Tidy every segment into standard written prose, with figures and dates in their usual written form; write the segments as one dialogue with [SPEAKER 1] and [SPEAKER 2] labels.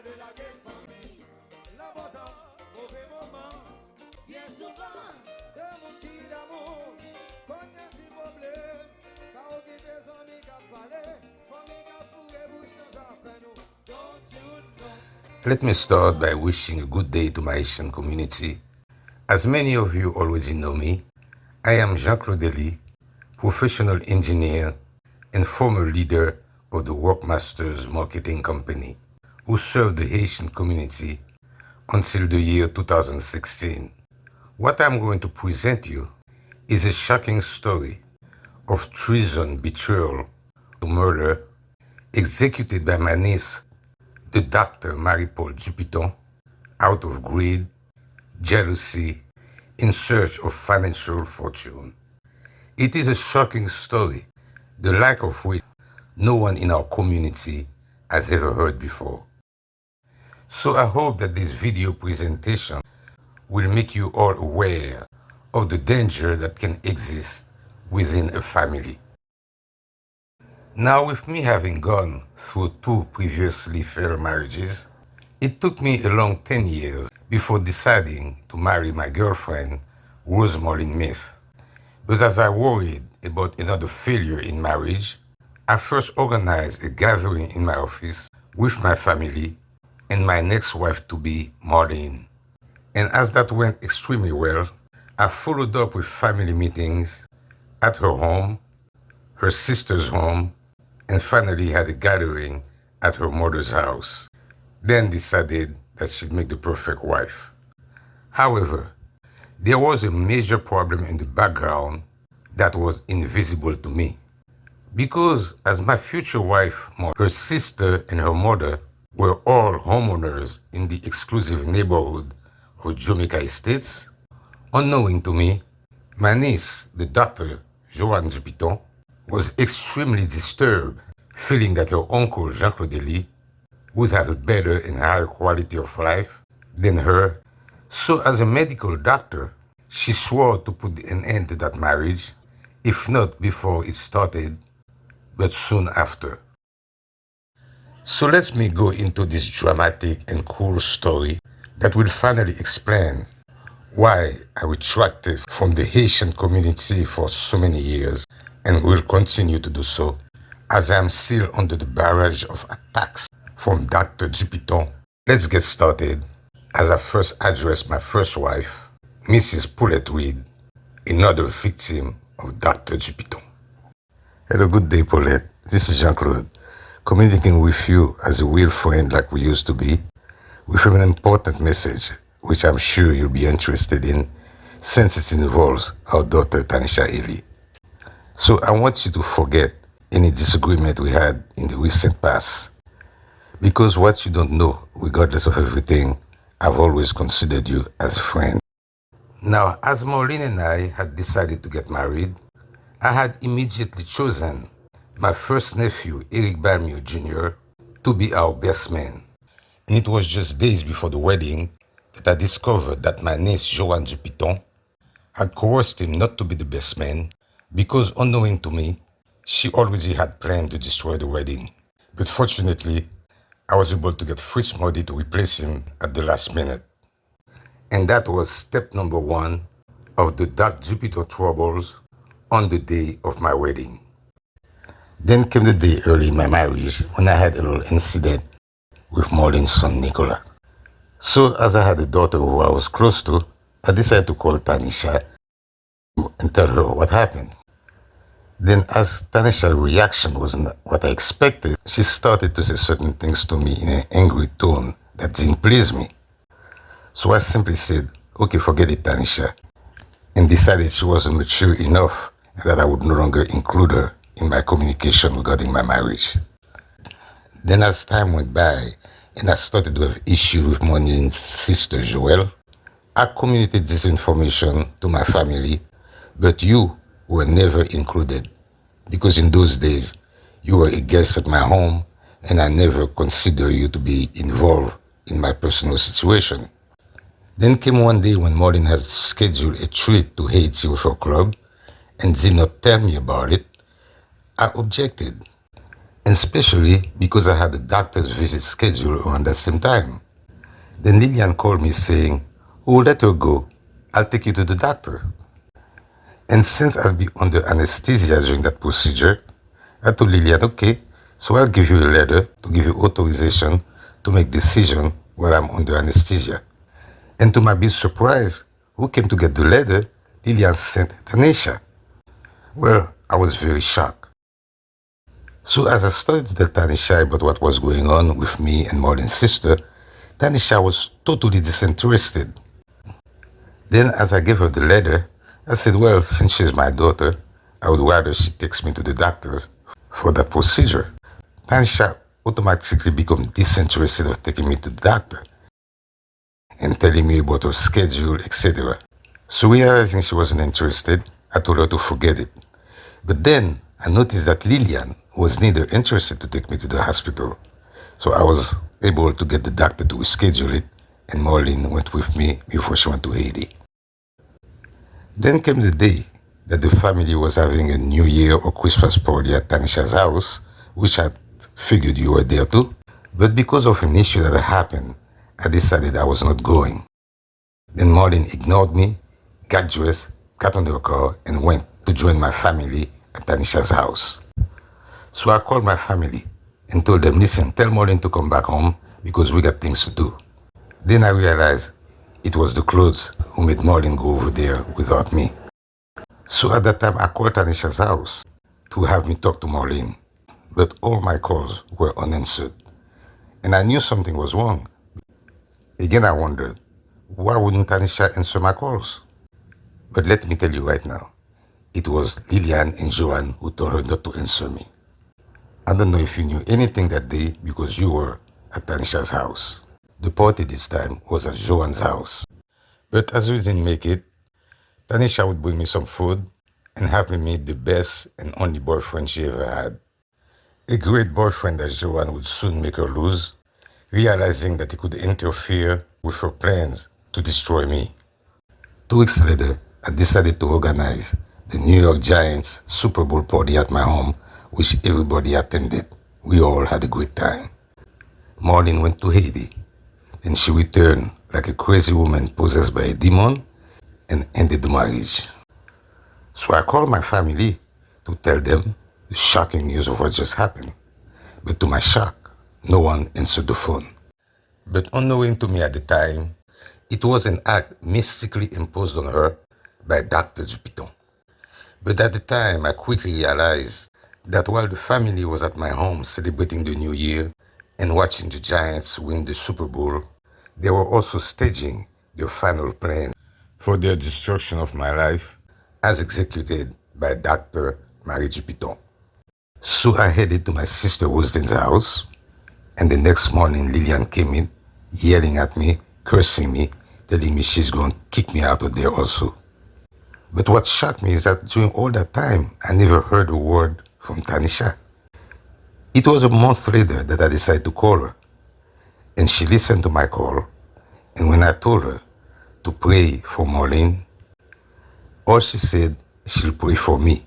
[SPEAKER 1] de la vieille famille. La bota, mauvais moment. Bien souvent, de mon petit d'amour. Quand y a petit problème, quand on dit des amis qui parlent, famille qui fourré bouche dans affaires nous. Don't you know?
[SPEAKER 2] Let me start by wishing a good day to my Haitian community. As many of you already know me, I am Jean-Claude, professional engineer and former leader of the Workmasters Marketing Company, who served the Haitian community until the year 2016. What I'm going to present you is a shocking story of treason, betrayal, murder executed by my niece, the Dr. Marie-Paul Dupiton, out of greed, jealousy, in search of financial fortune. It is a shocking story, the like of which no one in our community has ever heard before. So I hope that this video presentation will make you all aware of the danger that can exist within a family. Now, with me having gone through 2 previously failed marriages, it took me a long 10 years before deciding to marry my girlfriend, Rose Marlene Myth. But as I worried about another failure in marriage, I first organized a gathering in my office with my family and my next wife-to-be, Marlene. And as that went extremely well, I followed up with family meetings at her home, her sister's home, and finally had a gathering at her mother's house. Then decided that she'd make the perfect wife. However, there was a major problem in the background that was invisible to me. Because as my future wife, her sister and her mother were all homeowners in the exclusive neighborhood of Jamaica Estates, unknowing to me, my niece, the Dr. Joanne Dupiton, was extremely disturbed, feeling that her uncle Jean-Claude would have a better and higher quality of life than her. So as a medical doctor, she swore to put an end to that marriage, if not before it started, but soon after. So let me go into this dramatic and cool story that will finally explain why I retracted from the Haitian community for so many years and will continue to do so, as I am still under the barrage of attacks from Dr. Dupiton. Let's get started as I first address my first wife, Mrs. Paulette Reed, another victim of Dr. Dupiton. Hello, good day, Paulette. This is Jean-Claude, communicating with you as a real friend like we used to be, with an important message which I'm sure you'll be interested in since it involves our daughter Tanisha Ely. So I want you to forget any disagreement we had in the recent past, because what you don't know, regardless of everything, I've always considered you as a friend. Now, as Marlene and I had decided to get married, I had immediately chosen my first nephew, Eric Balmio Jr., to be our best man. And it was just days before the wedding that I discovered that my niece, Joanne Dupiton, had coerced him not to be the best man because, unknowing to me, she already had planned to destroy the wedding. But fortunately, I was able to get Fritz Modi to replace him at the last minute. And that was step number 1 of the Dark Dupiton troubles on the day of my wedding. Then came the day early in my marriage when I had a little incident with Marlene's son, Nicolas. So as I had a daughter who I was close to, I decided to call Tanisha and tell her what happened. Then as Tanisha's reaction wasn't what I expected, she started to say certain things to me in an angry tone that didn't please me. So I simply said, okay, forget it, Tanisha, and decided she wasn't mature enough and that I would no longer include her in my communication regarding my marriage. Then as time went by and I started to have issues with Marlene's sister Joelle, I communicated this information to my family, but you were never included because in those days you were a guest at my home and I never considered you to be involved in my personal situation. Then came one day when Marlene had scheduled a trip to Haiti with her club and did not tell me about it. I objected. and especially because I had a doctor's visit scheduled around that same time. Then Lillian called me saying, "Oh, let her go. I'll take you to the doctor." And since I'll be under anesthesia during that procedure, I told Lillian, "Okay, so I'll give you a letter to give you authorization to make decision while I'm under anesthesia." And to my big surprise, who came to get the letter? Lillian sent Tanisha. Well, I was very shocked. So as I started to tell Tanisha about what was going on with me and Marlene's sister, Tanisha was totally disinterested. Then as I gave her the letter, I said, "Well, since she's my daughter, I would rather she takes me to the doctors for that procedure." Tanisha automatically became disinterested of taking me to the doctor and telling me about her schedule, etc. So realizing she wasn't interested, I told her to forget it. But then I noticed that Lillian was neither interested to take me to the hospital. So I was able to get the doctor to reschedule it, and Marlene went with me before she went to Haiti. Then came the day that the family was having a New Year or Christmas party at Tanisha's house, which I figured you were there too. But because of an issue that happened, I decided I was not going. Then Marlene ignored me, got dressed, got on the car, and went to join my family at Tanisha's house. So I called my family and told them, "Listen, tell Marlene to come back home because we got things to do." Then I realized it was the clothes who made Marlene go over there without me. So at that time, I called Tanisha's house to have me talk to Marlene. But all my calls were unanswered. And I knew something was wrong. Again, I wondered, why wouldn't Tanisha answer my calls? But let me tell you right now, it was Lillian and Joanne who told her not to answer me. I don't know if you knew anything that day because you were at Tanisha's house. The party this time was at Joanne's house. But as we didn't make it, Tanisha would bring me some food and have me meet the best and only boyfriend she ever had. A great boyfriend that Joanne would soon make her lose, realizing that he could interfere with her plans to destroy me. 2 weeks later, I decided to organize the New York Giants Super Bowl party at my home, which everybody attended. We all had a great time. Marlene went to Haiti. Then she returned like a crazy woman possessed by a demon and ended the marriage. So I called my family to tell them the shocking news of what just happened. But to my shock, no one answered the phone. But unknowing to me at the time, it was an act mystically imposed on her by Dr. Dupiton. But at the time, I quickly realized that while the family was at my home celebrating the New Year and watching the Giants win the Super Bowl, they were also staging their final plan for their destruction of my life as executed by Dr. Marie Dupiton. So I headed to my sister Rosalind's house, and the next morning Lillian came in, yelling at me, cursing me, telling me she's going to kick me out of there also. But what shocked me is that during all that time, I never heard a word from Tanisha. It was a month later that I decided to call her, and she listened to my call, and when I told her to pray for Marlene, all she said, she'll pray for me.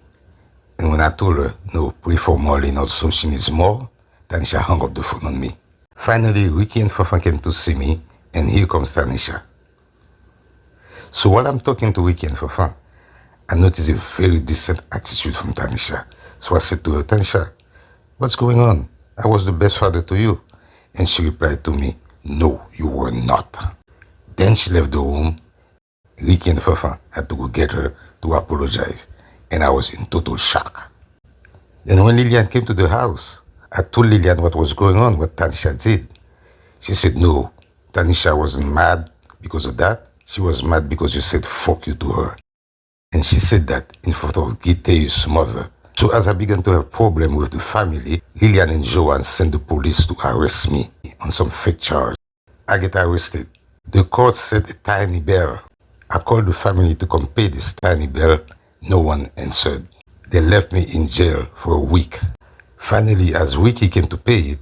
[SPEAKER 2] And when I told her, no, pray for Marlene also, she needs more, Tanisha hung up the phone on me. Finally, Ricky and Fafa came to see me, and here comes Tanisha. So while I'm talking to Ricky and Fafa, I noticed a very decent attitude from Tanisha. So I said to her, "Tanisha, what's going on? I was the best father to you." And she replied to me, "No, you were not." Then she left the room. Ricky and Fafa had to go get her to apologize, and I was in total shock. Then when Lillian came to the house, I told Lillian what was going on, what Tanisha did. She said, "No, Tanisha wasn't mad because of that. She was mad because you said fuck you to her." And she said that in front of Gite's mother. So as I began to have problem with the family, Lillian and Joanne sent the police to arrest me on some fake charge. I get arrested. The court set a tiny bell. I called the family to come pay this tiny bell. No one answered. They left me in jail for a week. Finally, as Ricky came to pay it,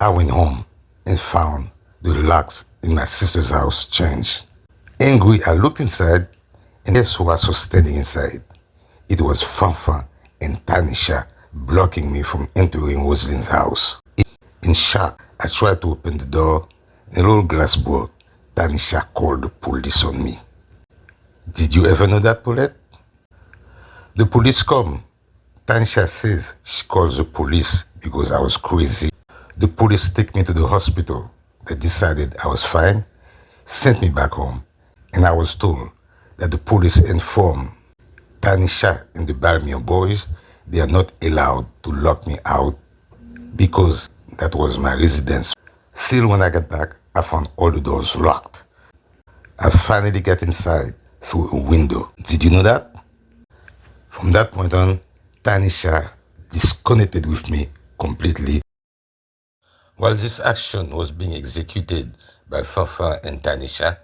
[SPEAKER 2] I went home and found the locks in my sister's house changed. Angry, I looked inside, and guess who I saw standing inside? It was Fanfan and Tanisha blocking me from entering Rosalind's house. In shock, I tried to open the door, and a little glass broke. Tanisha called the police on me. Did you ever know that, Paulette? The police come. Tanisha says she calls the police because I was crazy. The police take me to the hospital. They decided I was fine, sent me back home, and I was told that the police informed Tanisha and the Balmier boys they are not allowed to lock me out because that was my residence. Still, when I got back, I found all the doors locked. I finally got inside through a window. Did you know that? From that point on, Tanisha disconnected with me completely. While this action was being executed by Fafa and Tanisha,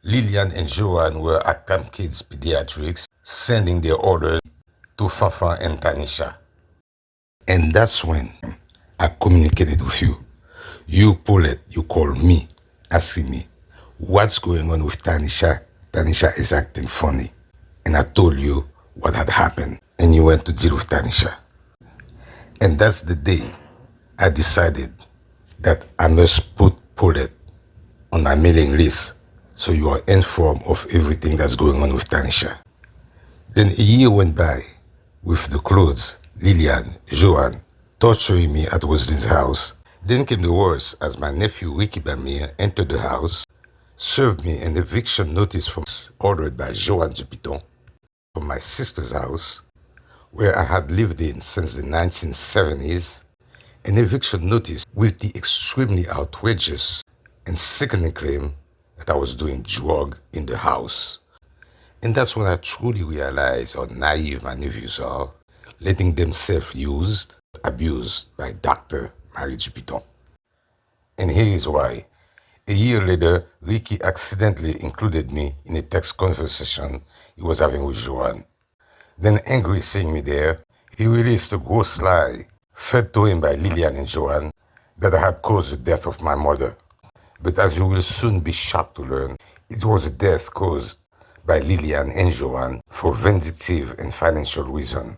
[SPEAKER 2] Lillian and Joanne were at Camkids Pediatrics sending their orders to Fafa and Tanisha. And that's when I communicated with you. You, Paulette, you called me, asking me, what's going on with Tanisha? Tanisha is acting funny. And I told you what had happened. And you went to deal with Tanisha. And that's the day I decided that I must put Paulette on my mailing list so you are informed of everything that's going on with Tanisha. Then a year went by with the Claudes, Lillian, Joanne, torturing me at Rosalind's house. Then came the worst as my nephew Ricky Bamir entered the house, served me an eviction notice ordered by Joanne Dupiton from my sister's house, where I had lived in since the 1970s, an eviction notice with the extremely outrageous and sickening claim that I was doing drugs in the house. And that's when I truly realized how naive my nephews are, letting themselves used, abused by Dr. Marie Dupiton. And here is why. A year later, Ricky accidentally included me in a text conversation he was having with Joanne. Then, angry seeing me there, he released a gross lie fed to him by Lillian and Joanne that I had caused the death of my mother. But as you will soon be shocked to learn, it was a death caused by Lillian and Joanne for vindictive and financial reason.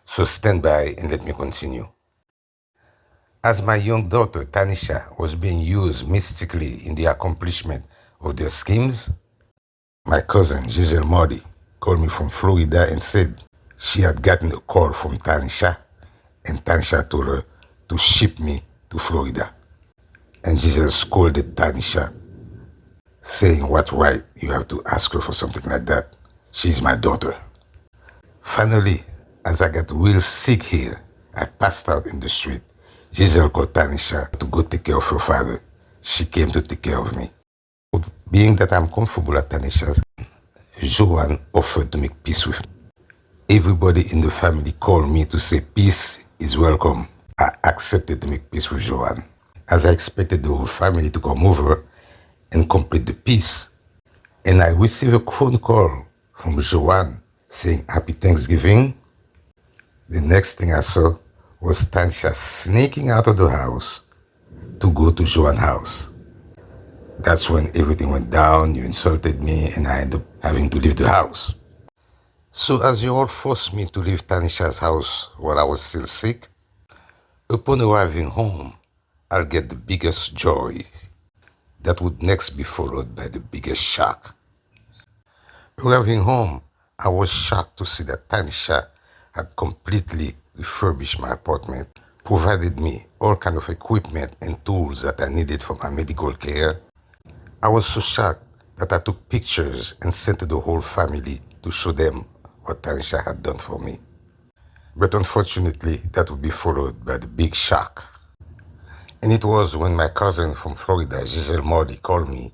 [SPEAKER 2] So stand by and let me continue. As my young daughter Tanisha was being used mystically in the accomplishment of their schemes, my cousin Giselle Marty called me from Florida and said she had gotten a call from Tanisha and Tanisha told her to ship me to Florida. And Giselle scolded Tanisha, saying, what right you have to ask her for something like that? She's my daughter. Finally, as I got real sick here, I passed out in the street. Giselle called Tanisha to go take care of her father. She came to take care of me. Being that I'm comfortable at Tanisha's, Joanne offered to make peace with me. Everybody in the family called me to say peace is welcome. I accepted to make peace with Joanne. As I expected the whole family to come over and complete the peace, and I received a phone call from Joanne saying Happy Thanksgiving. The next thing I saw was Tanisha sneaking out of the house to go to Joanne's house. That's when everything went down. You insulted me and I ended up having to leave the house. So as you all forced me to leave Tanisha's house while I was still sick, upon arriving home, I'll get the biggest joy that would next be followed by the biggest shock. Arriving home, I was shocked to see that Tanisha had completely refurbished my apartment, provided me all kind of equipment and tools that I needed for my medical care. I was so shocked that I took pictures and sent to the whole family to show them what Tanisha had done for me. But unfortunately, that would be followed by the big shock. And it was when my cousin from Florida, Giselle Marty, called me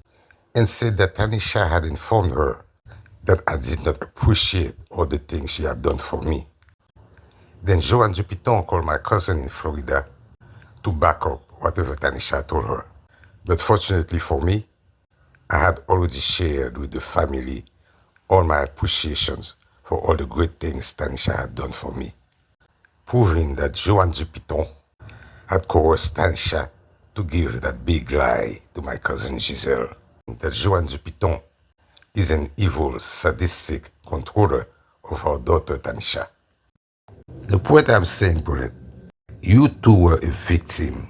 [SPEAKER 2] and said that Tanisha had informed her that I did not appreciate all the things she had done for me. Then Joanne Dupiton called my cousin in Florida to back up whatever Tanisha told her. But fortunately for me, I had already shared with the family all my appreciations for all the great things Tanisha had done for me, proving that Joanne Dupiton had coerced Tanisha to give that big lie to my cousin Giselle, that Joanne Dupiton is an evil, sadistic controller of our daughter Tanisha. The point I'm saying, Paulette, you two were a victim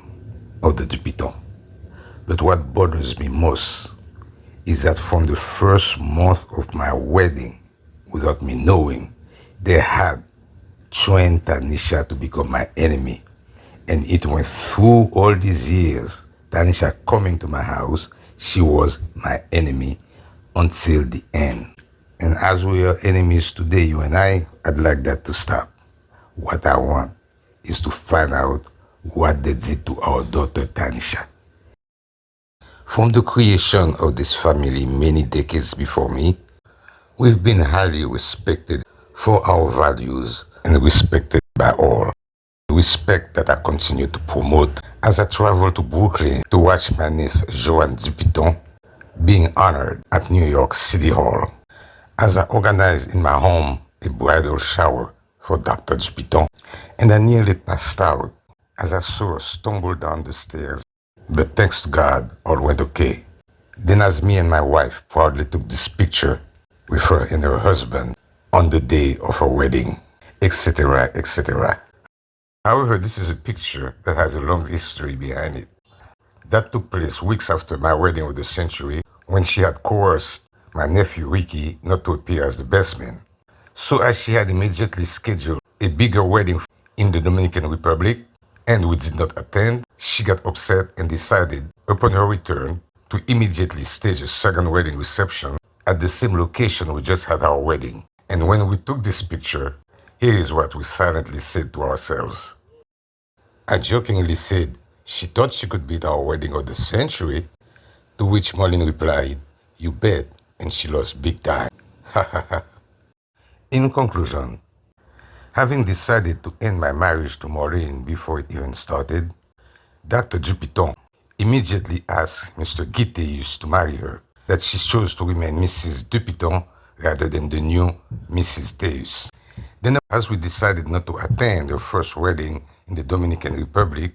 [SPEAKER 2] of the Dupiton. But what bothers me most is that from the first month of my wedding, without me knowing, they had trained Tanisha to become my enemy. And it went through all these years. Tanisha coming to my house, she was my enemy until the end. And as we are enemies today, you and I'd like that to stop. What I want is to find out what they did to our daughter Tanisha. From the creation of this family many decades before me, we've been highly respected for our values and respected by all. Respect that I continue to promote as I travel to Brooklyn to watch my niece Joanne Dupiton being honored at New York City Hall, as I organized in my home a bridal shower for Dr. Dupiton, and I nearly passed out as I saw her stumble down the stairs. But thanks to God, all went okay. Then as me and my wife proudly took this picture with her and her husband on the day of her wedding, etc., etc. However, this is a picture that has a long history behind it. That took place weeks after my wedding of the century, when she had coerced my nephew Ricky not to appear as the best man. So as she had immediately scheduled a bigger wedding in the Dominican Republic, and we did not attend, she got upset and decided, upon her return, to immediately stage a second wedding reception at the same location we just had our wedding. And when we took this picture, here is what we silently said to ourselves. I jokingly said she thought she could beat our wedding of the century, to which Marlene replied, "You bet," and she lost big time. In conclusion, having decided to end my marriage to Maureen before it even started, Dr. Dupiton immediately asked Mr. Giteus to marry her, that she chose to remain Mrs. Dupiton rather than the new Mrs. Teus. Then, as we decided not to attend her first wedding in the Dominican Republic,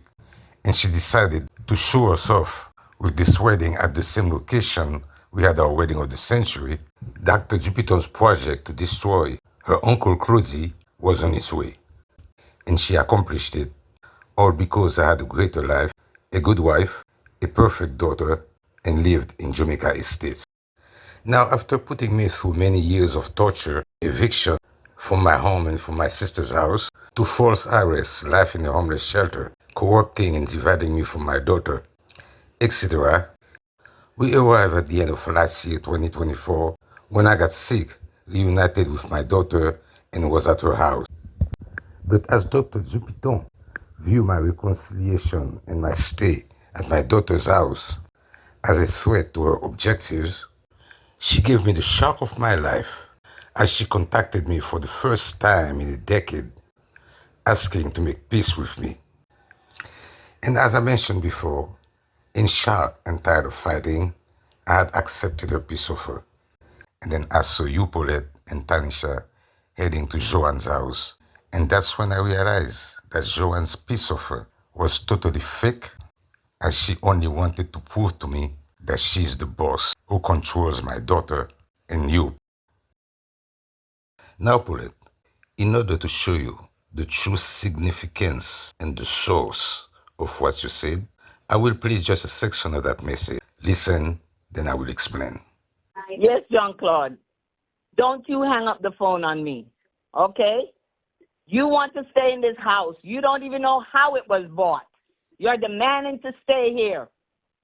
[SPEAKER 2] and she decided to show us off with this wedding at the same location we had our wedding of the century, Dr. Dupiton's project to destroy her uncle Claudie was on its way. And she accomplished it, all because I had a greater life, a good wife, a perfect daughter, and lived in Jamaica Estates. Now, after putting me through many years of torture, eviction from my home and from my sister's house, to false arrest, life in a homeless shelter, corrupting and dividing me from my daughter, etc., we arrived at the end of last year, 2024, when I got sick, reunited with my daughter, and was at her house. But as Dr. Dupiton viewed my reconciliation and my stay at my daughter's house as a threat to her objectives, she gave me the shock of my life as she contacted me for the first time in a decade, asking to make peace with me. And as I mentioned before, in shock and tired of fighting, I had accepted her peace offer. And then I saw you, Paulette, and Tanisha heading to Joanne's house. And that's when I realized that Joanne's peace offer was totally fake, as she only wanted to prove to me that she's the boss who controls my daughter and you. Now, Paulette, in order to show you the true significance and the source of what you said, I will play just a section of that message. Listen, then I will explain.
[SPEAKER 3] Yes, Jean-Claude. Don't you hang up the phone on me, okay? You want to stay in this house. You don't even know how it was bought. You're demanding to stay here.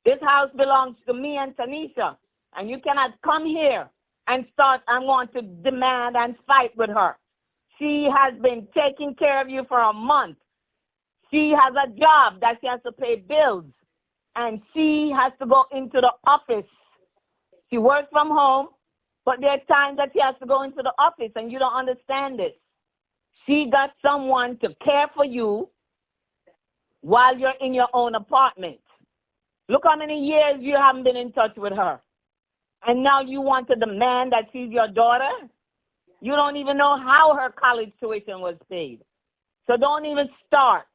[SPEAKER 3] This house belongs to me and Tanisha, and you cannot come here and start and want to demand and fight with her. She has been taking care of you for a month. She has a job that she has to pay bills, and she has to go into the office. She works from home, but there are times that she has to go into the office, and you don't understand this. She got someone to care for you while you're in your own apartment. Look how many years you haven't been in touch with her. And now you want to demand that she's your daughter? You don't even know how her college tuition was paid. So don't even start.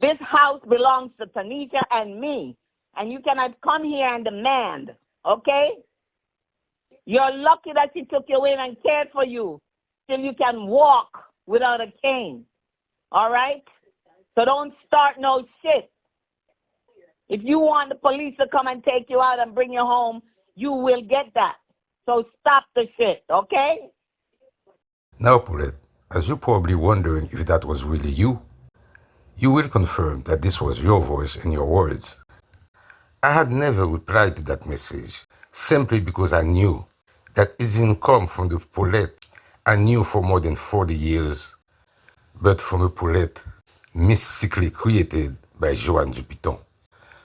[SPEAKER 3] This house belongs to Tanisha and me, and you cannot come here and demand, okay? You're lucky that she took you in and cared for you till you can walk without a cane. All right? So don't start no shit. If you want the police to come and take you out and bring you home, you will get that. So stop the shit, okay?
[SPEAKER 2] Now, Paulette, as you're probably wondering if that was really you, you will confirm that this was your voice and your words. I had never replied to that message simply because I knew that it didn't come from the Paulette I knew for more than 40 years, but from a Paulette mystically created by Joanne Dupiton.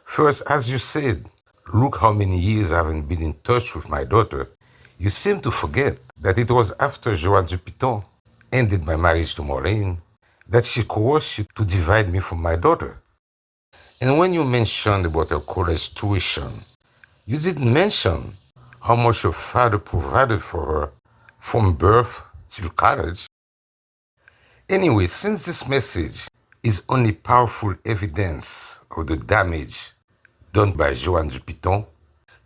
[SPEAKER 2] First, as you said, look how many years I haven't been in touch with my daughter. You seem to forget that it was after Joanne Dupiton ended my marriage to Maureen that she coerced you to divide me from my daughter. And when you mentioned about her college tuition, you didn't mention how much her father provided for her from birth till college. Anyway, since this message is only powerful evidence of the damage done by Joanne Dupiton,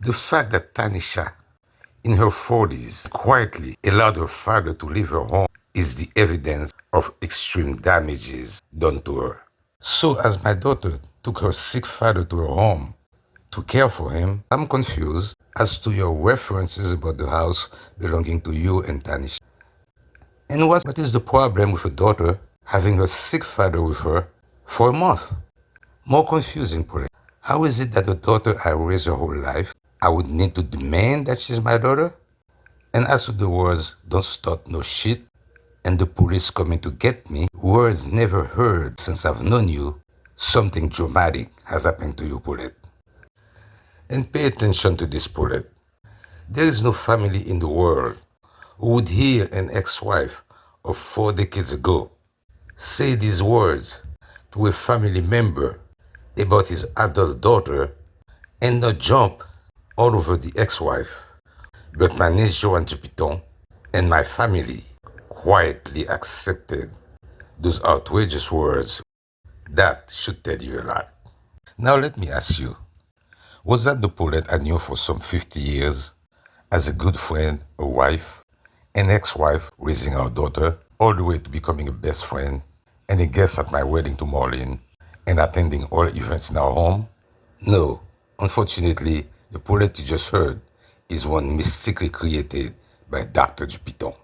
[SPEAKER 2] the fact that Tanisha, in her 40s, quietly allowed her father to leave her home is the evidence of extreme damages done to her. So as my daughter took her sick father to her home to care for him, I'm confused as to your references about the house belonging to you and Tanisha. And what is the problem with a daughter having her sick father with her for a month? More confusing, Paulette. How is it that a daughter I raised her whole life, I would need to demand that she's my daughter? And as to the words, don't start no shit, and the police coming to get me, words never heard since I've known you, something dramatic has happened to you, Paulette. And pay attention to this, Paulette. There is no family in the world who would hear an ex-wife of 4 decades ago say these words to a family member about his adult daughter and not jump all over the ex-wife. But my niece Joanne Dupiton and my family quietly accepted those outrageous words. That should tell you a lot. Now let me ask you, was that the Paulette I knew for some 50 years as a good friend, a wife, an ex-wife raising our daughter, all the way to becoming a best friend and a guest at my wedding to Marlene and attending all events in our home? No, unfortunately, the Paulette you just heard is one mystically created by Dr. Dupiton.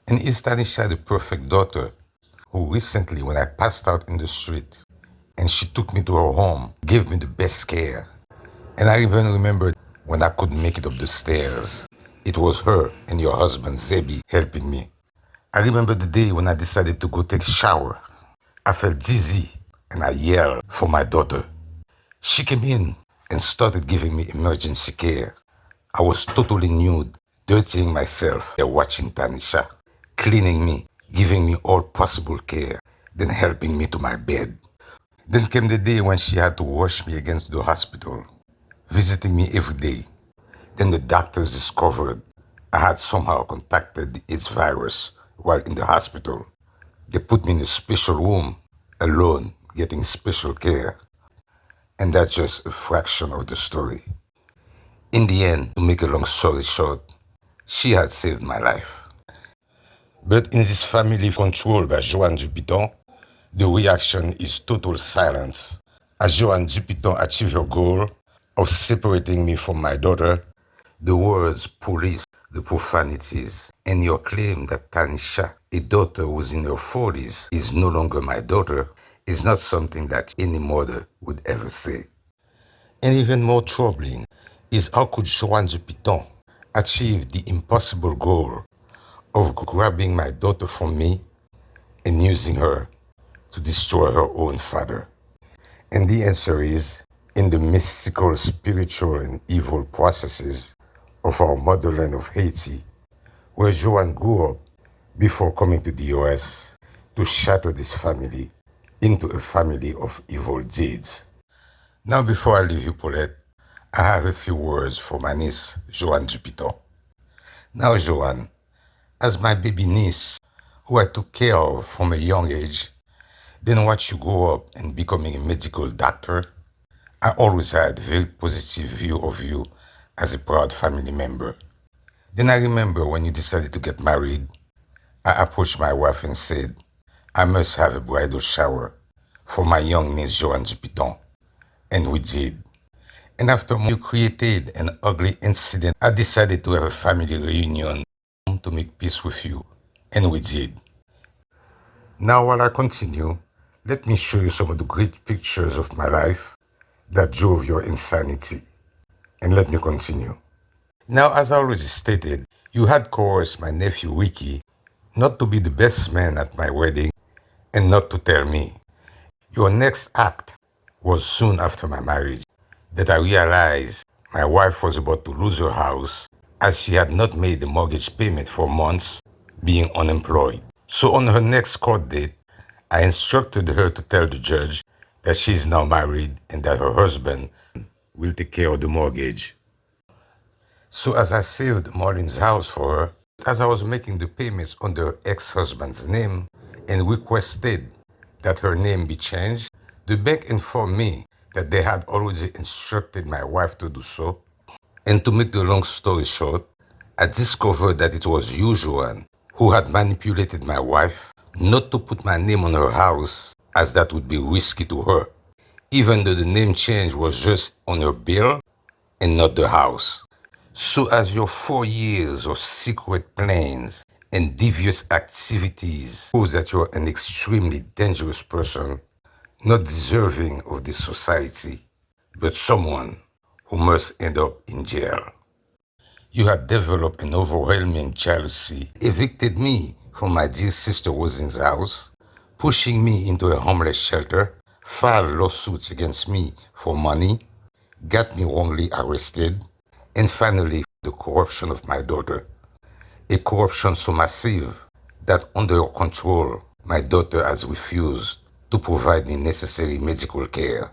[SPEAKER 2] And is Tanisha the perfect daughter who recently, when I passed out in the street and she took me to her home, gave me the best care? And I even remember when I couldn't make it up the stairs, it was her and your husband Zebi helping me. I remember the day when I decided to go take a shower. I felt dizzy and I yelled for my daughter. She came in and started giving me emergency care. I was totally nude, dirtying myself, watching Tanisha, cleaning me, giving me all possible care, then helping me to my bed. Then came the day when she had to rush me against the hospital, visiting me every day. Then the doctors discovered I had somehow contracted the AIDS virus while in the hospital. They put me in a special room, alone, getting special care. And that's just a fraction of the story. In the end, to make a long story short, she had saved my life. But in this family controlled by Joanne Dupiton, the reaction is total silence. As Joanne Dupiton achieved her goal of separating me from my daughter, the words police, the profanities, and your claim that Tanisha, a daughter who's in her 40s, is no longer my daughter, is not something that any mother would ever say. And even more troubling is how could Joanne Dupiton achieve the impossible goal of grabbing my daughter from me and using her to destroy her own father? And the answer is in the mystical, spiritual, and evil processes of our motherland of Haiti, where Joanne grew up before coming to the US to shatter this family into a family of evil deeds. Now, before I leave you, Paulette, I have a few words for my niece, Joanne Dupiton. Now, Joanne, as my baby niece, who I took care of from a young age, then watched you grow up and becoming a medical doctor, I always had a very positive view of you as a proud family member. Then I remember when you decided to get married, I approached my wife and said, I must have a bridal shower for my young niece Joanne Dupiton. And we did. And after you created an ugly incident, I decided to have a family reunion to make peace with you. And we did. Now while I continue, let me show you some of the great pictures of my life that drove your insanity. And let me continue. Now, as I already stated, you had coerced my nephew Ricky not to be the best man at my wedding and not to tell me. Your next act was soon after my marriage that I realized my wife was about to lose her house as she had not made the mortgage payment for months, being unemployed. So on her next court date, I instructed her to tell the judge that she is now married and that her husband will take care of the mortgage. So as I saved Marlene's house for her, as I was making the payments under her ex-husband's name and requested that her name be changed, the bank informed me that they had already instructed my wife to do so. And to make the long story short, I discovered that it was you, Joanne, who had manipulated my wife not to put my name on her house, as that would be risky to her, even though the name change was just on her bill and not the house. So as your 4 years of secret plans and devious activities proves that you're an extremely dangerous person, not deserving of this society, but someone who must end up in jail. You had developed an overwhelming jealousy, evicted me from my dear sister Rosin's house, pushing me into a homeless shelter, filed lawsuits against me for money, got me wrongly arrested, and finally the corruption of my daughter. A corruption so massive that under your control, my daughter has refused to provide me necessary medical care,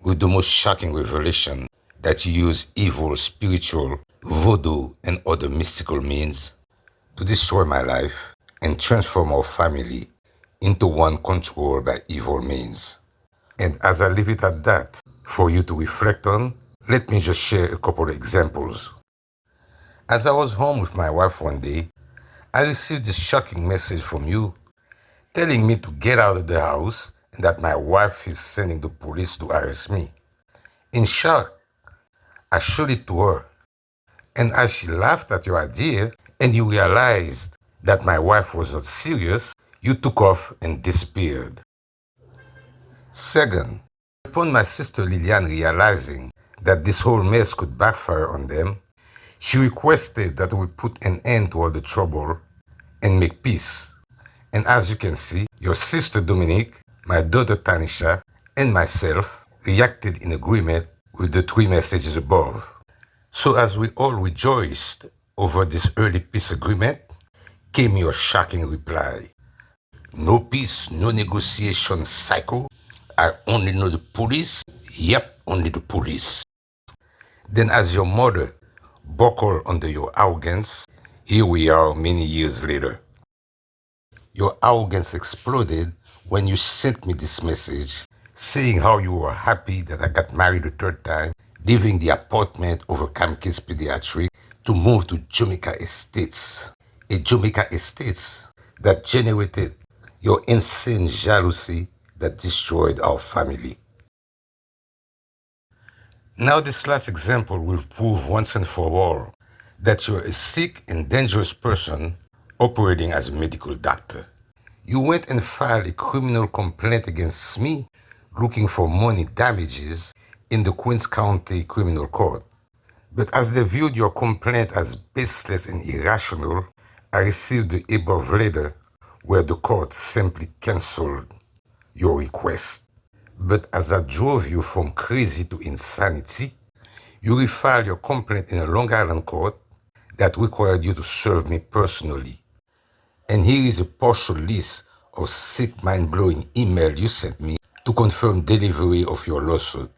[SPEAKER 2] with the most shocking revelation that you use evil, spiritual, voodoo, and other mystical means to destroy my life and transform our family into one controlled by evil means. And as I leave it at that, for you to reflect on, let me just share a couple of examples. As I was home with my wife one day, I received this shocking message from you telling me to get out of the house and that my wife is sending the police to arrest me. In shock, I showed it to her, and as she laughed at your idea and you realized that my wife was not serious, you took off and disappeared. Second, upon my sister Liliane realizing that this whole mess could backfire on them, she requested that we put an end to all the trouble and make peace. And as you can see, your sister Dominique, my daughter Tanisha, and myself reacted in agreement with the 3 messages above. So as we all rejoiced over this early peace agreement, came your shocking reply. No peace, no negotiation, psycho. I only know the police. Yep, only the police. Then as your mother buckled under your arrogance, here we are many years later. Your arrogance exploded when you sent me this message saying how you were happy that I got married a 3rd time, leaving the apartment over Camkids Pedastrics to move to Jamaica Estates. A Jamaica Estates that generated your insane jealousy that destroyed our family. Now this last example will prove once and for all that you're a sick and dangerous person operating as a medical doctor. You went and filed a criminal complaint against me looking for money damages in the Queens County Criminal Court. But as they viewed your complaint as baseless and irrational, I received the above letter where the court simply canceled your request. But as I drove you from crazy to insanity, you refiled your complaint in a Long Island court that required you to serve me personally. And here is a partial list of sick, mind-blowing emails you sent me to confirm delivery of your lawsuit.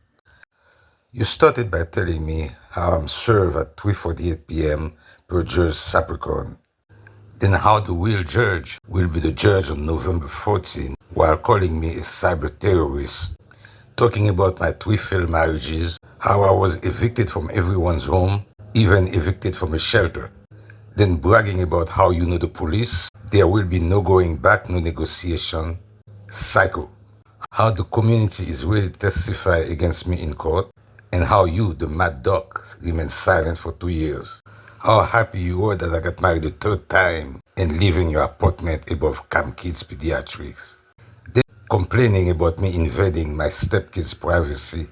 [SPEAKER 2] You started by telling me how I'm served at 3:48 p.m. per Judge Capricorn. Then how the real judge will be the judge on November 14 while calling me a cyber terrorist, talking about my 3 failed marriages, how I was evicted from everyone's home, even evicted from a shelter. Then bragging about how you know the police, there will be no going back, no negotiation, Psycho. How the community is ready to testify against me in court, and how you, the mad dog, remain silent for 2 years. How happy you were that I got married a third time and live in your apartment above Camkids Pediatrics. Then complaining about me invading my stepkid's privacy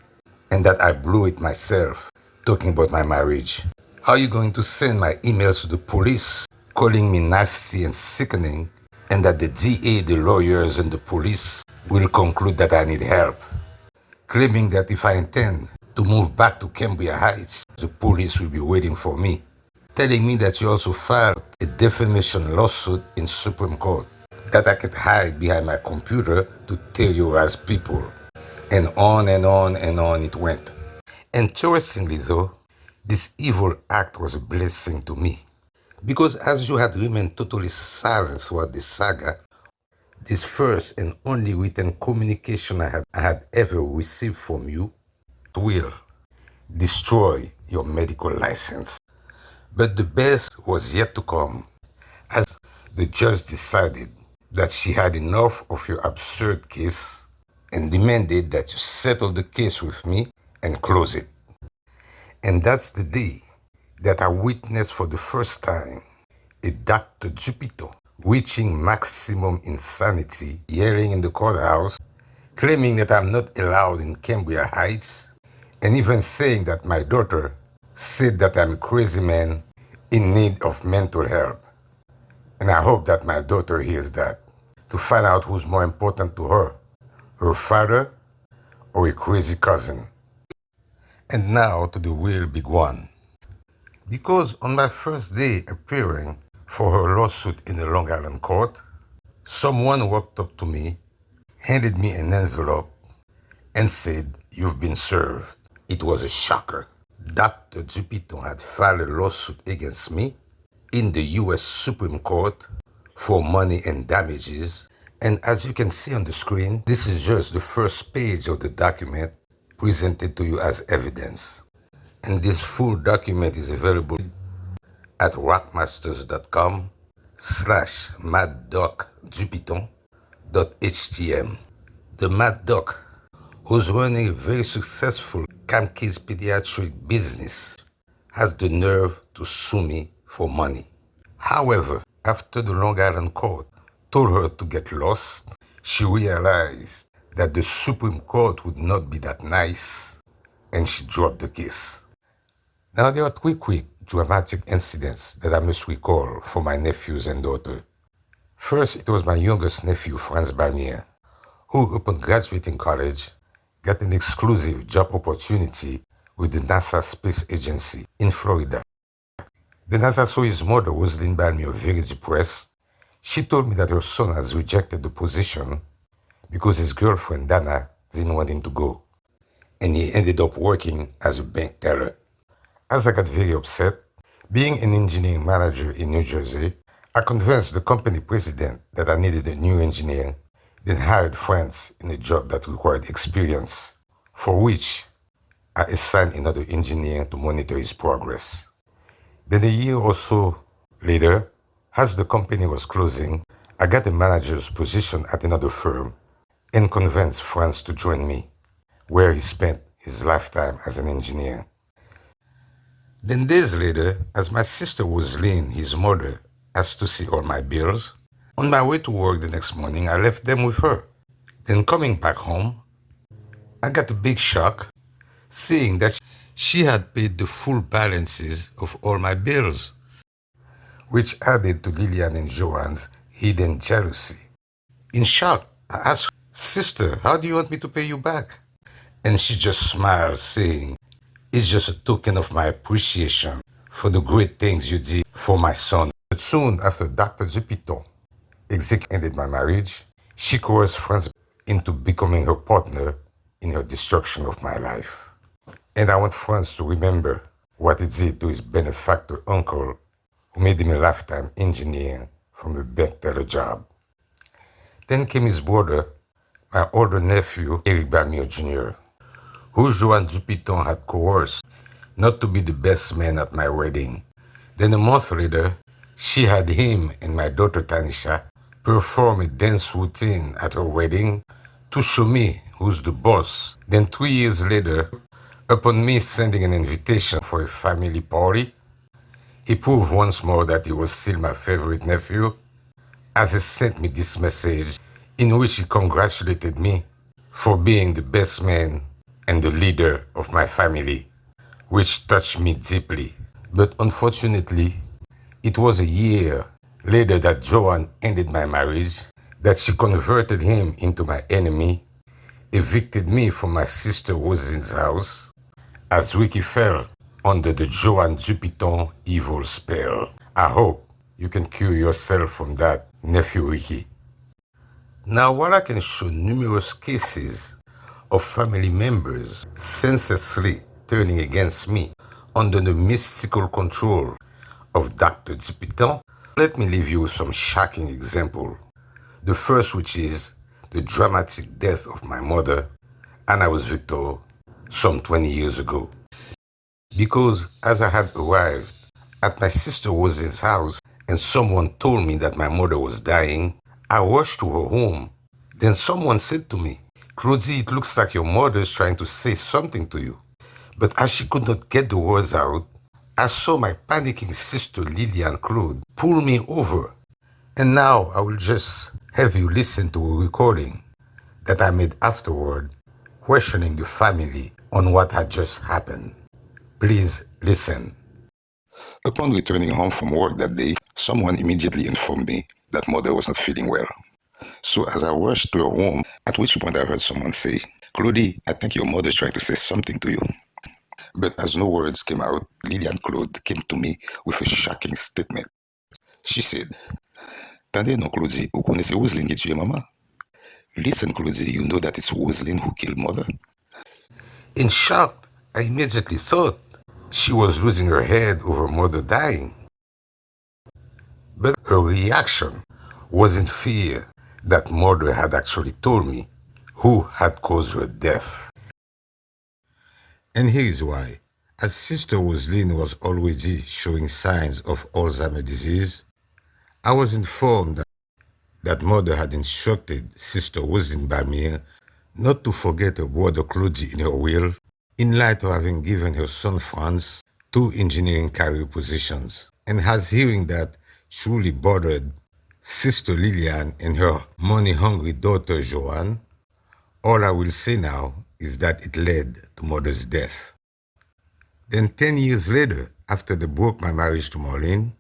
[SPEAKER 2] and that I blew it myself, talking about my marriage. How are you going to send my emails to the police, calling me nasty and sickening, and that the DA, the lawyers, and the police will conclude that I need help? Claiming that if I intend to move back to Cambria Heights, the police will be waiting for me. Telling me that you also filed a defamation lawsuit in Supreme Court, that I could hide behind my computer to terrorize people. And on and on and on it went. Interestingly though, this evil act was a blessing to me. Because as you had remained totally silent throughout the saga, this first and only written communication I had ever received from you will destroy your medical license. But the best was yet to come, as the judge decided that she had enough of your absurd case and demanded that you settle the case with me and close it. And that's the day that I witnessed for the first time a Dr. Dupiton reaching maximum insanity, yelling in the courthouse, claiming that I'm not allowed in Cambria Heights, and even saying that my daughter said that I'm a crazy man in need of mental help. And I hope that my daughter hears that, to find out who's more important to her, her father or a crazy cousin. And now to the real big one. Because on my first day appearing for her lawsuit in the Long Island court, someone walked up to me, handed me an envelope, and said, "You've been served." It was a shocker. Dr. Dupiton had filed a lawsuit against me in the U.S. Supreme Court for money and damages. And as you can see on the screen, this is just the first page of the document presented to you as evidence. And this full document is available at rockmasters.com/maddocdupiton.htm. The Mad Doc, who's running a very successful Camkids Pediatric business, has the nerve to sue me for money. However, after the Long Island court told her to get lost, she realized that the Supreme Court would not be that nice, and she dropped the case. Now there are three quick dramatic incidents that I must recall for my nephews and daughter. First, it was my youngest nephew, Franz Balmier, who, upon graduating college, got an exclusive job opportunity with the NASA Space Agency in Florida. Then as I saw his mother, Rosalind Balmier, very depressed, she told me that her son has rejected the position because his girlfriend, Dana, didn't want him to go, and he ended up working as a bank teller. As I got very upset, being an engineering manager in New Jersey, I convinced the company president that I needed a new engineer, then hired Franz in a job that required experience, for which I assigned another engineer to monitor his progress. Then a year or so later, as the company was closing, I got a manager's position at another firm and convinced Franz to join me, where he spent his lifetime as an engineer. Then days later, as my sister Rosalind, his mother, asked to see all my bills, on my way to work the next morning, I left them with her. Then coming back home, I got a big shock, seeing that she had paid the full balances of all my bills, which added to Lillian and Joanne's hidden jealousy. In shock, I asked her, "Sister, how do you want me to pay you back?" And she just smiled, saying, "It's just a token of my appreciation for the great things you did for my son." But soon after Dr. Dupiton ended my marriage, she coerced Franz into becoming her partner in her destruction of my life. And I want Franz to remember what it did to his benefactor uncle, who made him a lifetime engineer from a bank teller job. Then came his brother, my older nephew, Eric Balmier Jr., who Joanne Dupiton had coerced not to be the best man at my wedding. Then a month later, she had him and my daughter Tanisha perform a dance routine at her wedding to show me who's the boss. Then 3 years later, upon me sending an invitation for a family party, he proved once more that he was still my favorite nephew, as he sent me this message in which he congratulated me for being the best man and the leader of my family, which touched me deeply. But unfortunately, it was a year later that Joanne ended my marriage, that she converted him into my enemy, evicted me from my sister Rosalind's house, as Ricky fell under the Joanne Dupiton evil spell. I hope you can cure yourself from that, nephew Ricky. Now, while I can show numerous cases of family members senselessly turning against me under the mystical control of Dr. Dupiton, let me leave you with some shocking examples. The first, which is the dramatic death of my mother, Anna was Victor, some 20 years ago. Because as I had arrived at my sister Rosin's house and someone told me that my mother was dying, I rushed to her home. Then someone said to me, "Claudie, it looks like your mother is trying to say something to you." But as she could not get the words out, I saw my panicking sister Lillian Claude pull me over. And now I will just have you listen to a recording that I made afterward, questioning the family on what had just happened. Please listen.
[SPEAKER 4] Upon returning home from work that day, someone immediately informed me that mother was not feeling well. So as I rushed to her home, at which point I heard someone say, "Claudie, I think your mother is trying to say something to you." But as no words came out, Lillian Claude came to me with a shocking statement. She said, "Tendez non, Claudie, vous connaissez Roselyne qui tuait maman? Listen, Claudie, you know that it's Roselyne who killed mother?"
[SPEAKER 2] In shock, I immediately thought she was losing her head over mother dying. But her reaction was in fear that mother had actually told me who had caused her death. And here is why. As Sister Rosaline was already showing signs of Alzheimer's disease, I was informed that mother had instructed Sister Rosaline Balmier not to forget her brother Claudie in her will, in light of having given her son Franz 2 engineering career positions. And as hearing that truly bothered Sister Lillian and her money-hungry daughter Joanne, all I will say now is that it led to mother's death. Then 10 years later, after they broke my marriage to Marlene,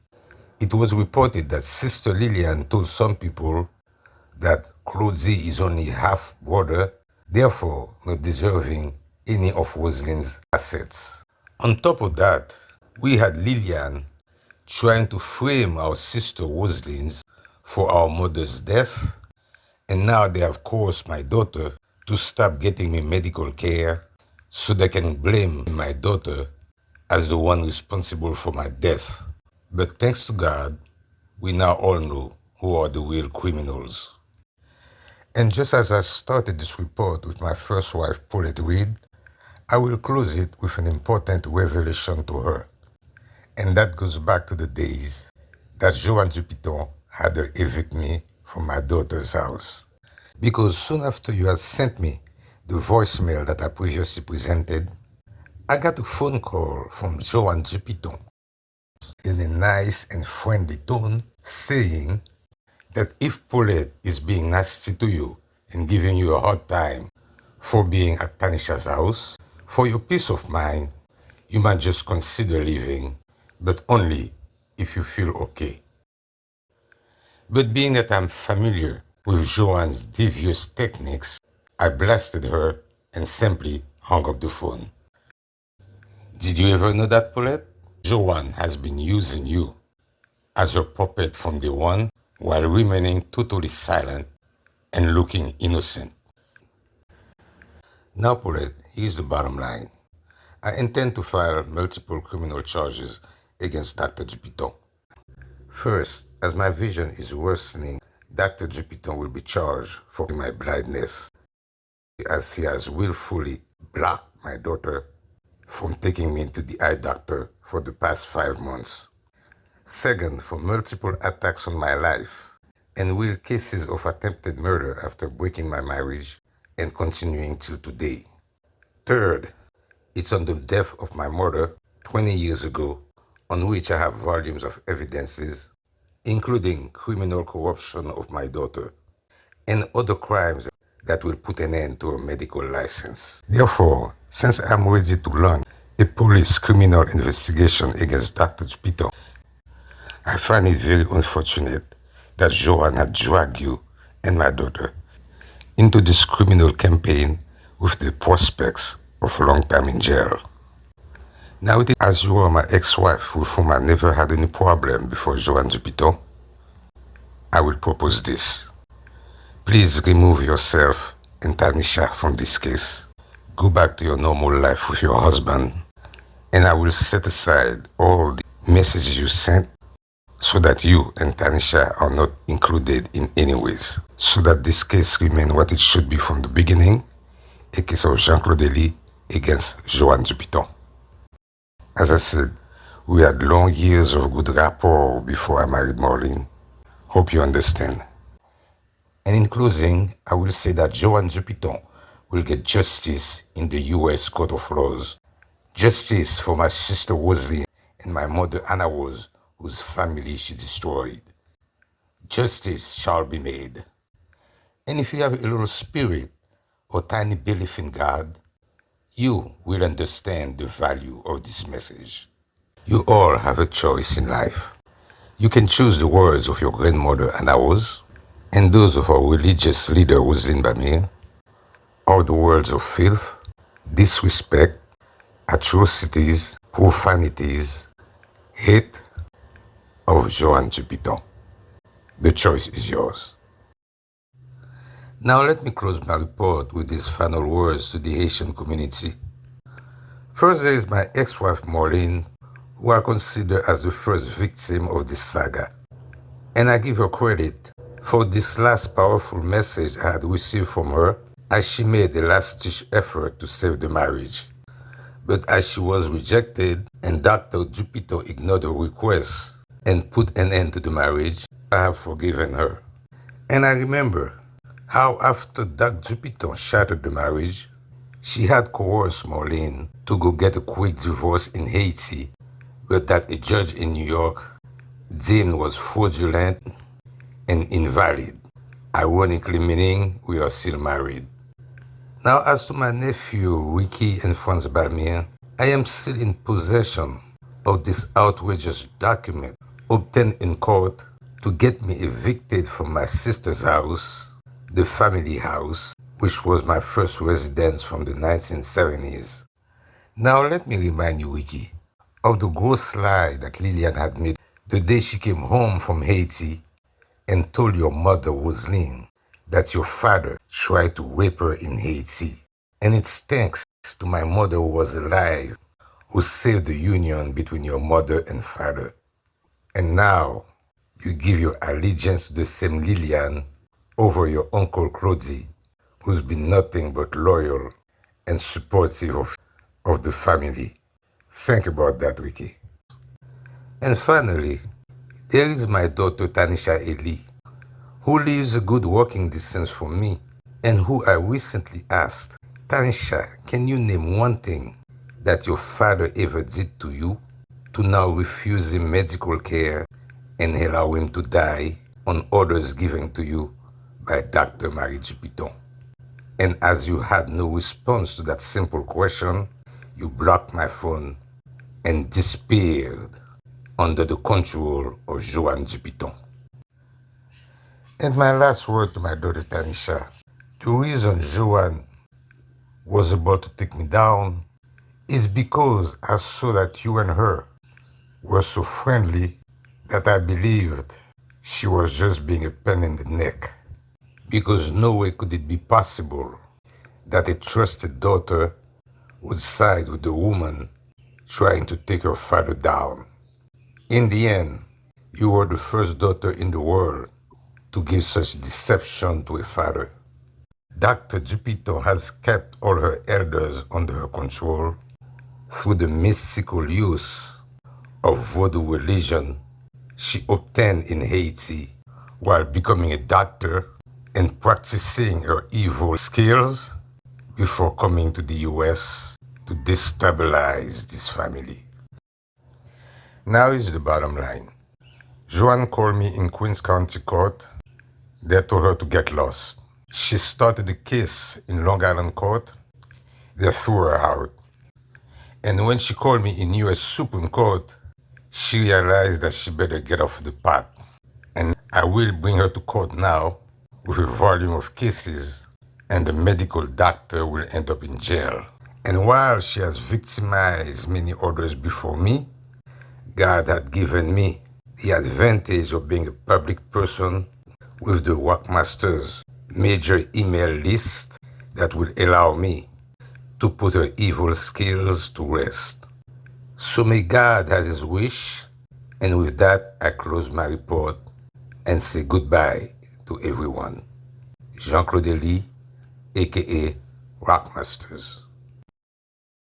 [SPEAKER 2] it was reported that Sister Lillian told some people that Claudie is only half brother, therefore not deserving any of Rosalind's assets. On top of that, we had Lillian trying to frame our sister Rosalind for our mother's death, and now they have coerced my daughter to stop getting me medical care so they can blame my daughter as the one responsible for my death. But thanks to God, we now all know who are the real criminals. And just as I started this report with my first wife, Paulette Reed, I will close it with an important revelation to her. And that goes back to the days that Joanne Dupiton had her evict me from my daughter's house. Because soon after you had sent me the voicemail that I previously presented, I got a phone call from Joanne Dupiton in a nice and friendly tone saying that if Paulette is being nasty to you and giving you a hard time for being at Tanisha's house, for your peace of mind, you might just consider leaving, but only if you feel okay. But being that I'm familiar with Joanne's devious techniques, I blasted her and simply hung up the phone. Did you ever know that, Paulette? Joanne has been using you as her puppet from day one while remaining totally silent and looking innocent. Now, Paulette, here's the bottom line. I intend to file multiple criminal charges against Dr. Dupiton. First, as my vision is worsening, Dr. Dupiton will be charged for my blindness, as he has willfully blocked my daughter from taking me to the eye doctor for the past 5 months. Second, for multiple attacks on my life, and real cases of attempted murder after breaking my marriage and continuing till today. Third, it's on the death of my mother 20 years ago, on which I have volumes of evidences, including criminal corruption of my daughter and other crimes that will put an end to her medical license. Therefore, since I'm ready to launch a police criminal investigation against Dr. Dupiton, I find it very unfortunate that Joanne had dragged you and my daughter into this criminal campaign with the prospects of a long time in jail. Now, as you are my ex-wife with whom I never had any problem before Joanne Dupiton, I will propose this. Please remove yourself and Tanisha from this case. Go back to your normal life with your husband, and I will set aside all the messages you sent so that you and Tanisha are not included in any ways, so that this case remains what it should be from the beginning, a case of Jean-Claude against Joanne Dupiton. As I said, we had long years of good rapport before I married Maureen. Hope you understand. And in closing, I will say that Joanne Dupiton will get justice in the U.S. Court of Laws. Justice for my sister Rosalie and my mother Anna Rose, whose family she destroyed. Justice shall be made. And if you have a little spirit or tiny belief in God, you will understand the value of this message. You all have a choice in life. You can choose the words of your grandmother Anna Rose and those of our religious leader Roselyne Bamir, or the words of filth, disrespect, atrocities, profanities, hate of Joanne Dupiton. The choice is yours. Now let me close my report with these final words to the Haitian community. First, there is my ex-wife Maureen, who I consider as the first victim of this saga. And I give her credit for this last powerful message I had received from her, as she made a last-ditch effort to save the marriage. But as she was rejected and Dr. Dupiton ignored her request and put an end to the marriage, I have forgiven her. And I remember how after Dr. Dupiton shattered the marriage, she had coerced Maureen to go get a quick divorce in Haiti, but that a judge in New York deemed was fraudulent and invalid, ironically meaning we are still married. Now, as to my nephew, Ricky and Franz Balmier, I am still in possession of this outrageous document obtained in court to get me evicted from my sister's house, the family house, which was my first residence from the 1970s. Now, let me remind you, Ricky, of the gross lie that Lillian had made the day she came home from Haiti and told your mother, Roselyne, that your father tried to rape her in Haiti. And it's thanks to my mother who was alive who saved the union between your mother and father. And now you give your allegiance to the same Lillian over your uncle Claudie, who's been nothing but loyal and supportive of the family. Think about that, Ricky. And finally, there is my daughter Tanisha Eli, who lives a good walking distance from me, and who I recently asked, Tanisha, can you name one thing that your father ever did to you to now refuse him medical care and allow him to die on orders given to you by Dr. Marie Dupiton? And as you had no response to that simple question, you blocked my phone and disappeared under the control of Joanne Dupiton. And my last word to my daughter Tanisha, the reason Joanne was about to take me down is because I saw that you and her were so friendly that I believed she was just being a pain in the neck. Because no way could it be possible that a trusted daughter would side with the woman trying to take her father down. In the end, you were the first daughter in the world to give such deception to a father. Dr. Dupiton has kept all her elders under her control through the mystical use of voodoo religion she obtained in Haiti while becoming a doctor and practicing her evil skills before coming to the US to destabilize this family. Now is the bottom line. Joanne called me in Queens County Court. They told her to get lost. She started the case in Long Island Court. They threw her out. And when she called me in US Supreme Court, she realized that she better get off the pot. And I will bring her to court now with a volume of cases, and the medical doctor will end up in jail. And while she has victimized many others before me, God had given me the advantage of being a public person with the Workmaster's major email list that will allow me to put her evil skills to rest. So may God has his wish, and with that I close my report and say goodbye to everyone. Jean-Claude, aka Rockmasters.